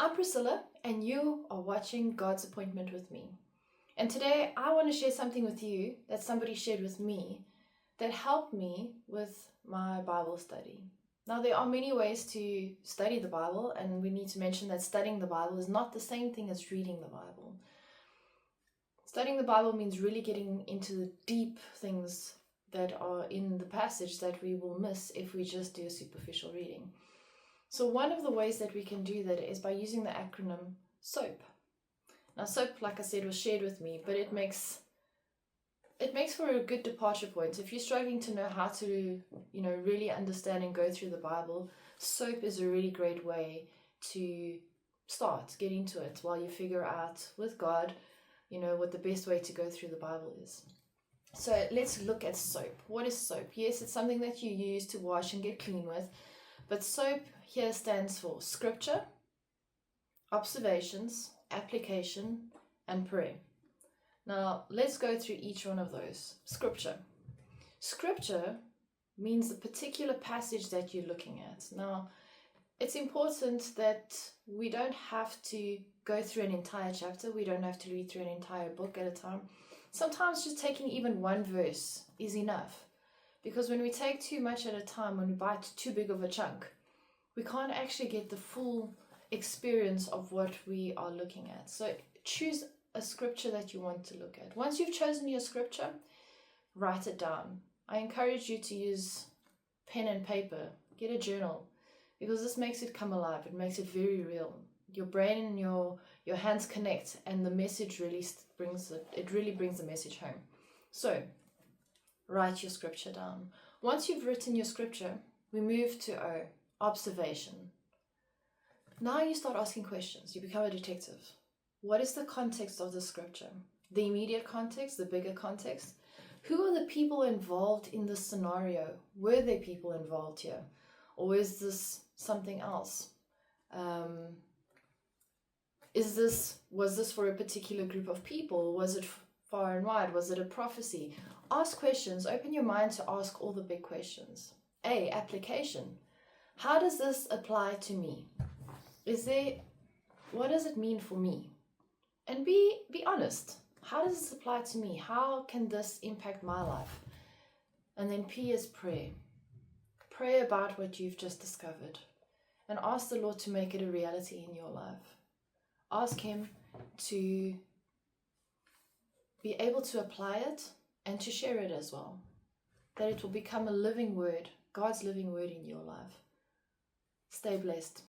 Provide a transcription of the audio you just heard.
I'm Priscilla, and you are watching God's Appointment with me. And today I want to share something with you that somebody shared with me that helped me with my Bible study. Now, there are many ways to study the Bible, and we need to mention that studying the Bible is not the same thing as reading the Bible. Studying the Bible means really getting into the deep things that are in the passage that we will miss if we just do a superficial reading. So one of the ways that we can do that is by using the acronym SOAP. Now SOAP, like I said, was shared with me, but it makes for a good departure point. If you're struggling to know how to, really understand and go through the Bible, SOAP is a really great way to start, get into it while you figure out with God, what the best way to go through the Bible is. So let's look at SOAP. What is SOAP? Yes, it's something that you use to wash and get clean with, but SOAP here stands for Scripture, Observations, Application, and Prayer. Now, let's go through each one of those. Scripture. Scripture means the particular passage that you're looking at. Now, it's important that we don't have to go through an entire chapter. We don't have to read through an entire book at a time. Sometimes just taking even one verse is enough. Because when we take too much at a time, when we bite too big of a chunk, we can't actually get the full experience of what we are looking at. So choose a scripture that you want to look at. Once you've chosen your scripture, write it down. I encourage you to use pen and paper. Get a journal, because this makes it come alive. It makes it very real. Your brain and your hands connect, and the message really brings the message home. So write your scripture down. Once you've written your scripture, we move to observation. Now you start asking questions. You become a detective. What is the context of the scripture? The immediate context, the bigger context. Who are the people involved in this scenario? Were there people involved here? Or is this something else? Was this for a particular group of people? Was it far and wide? Was it a prophecy? Ask questions. Open your mind to ask all the big questions. A, application. How does this apply to me? What does it mean for me? And be honest. How does this apply to me? How can this impact my life? And then P is prayer. Pray about what you've just discovered and ask the Lord to make it a reality in your life. Ask Him to be able to apply it and to share it as well. That it will become a living word, God's living word in your life. Stay blessed.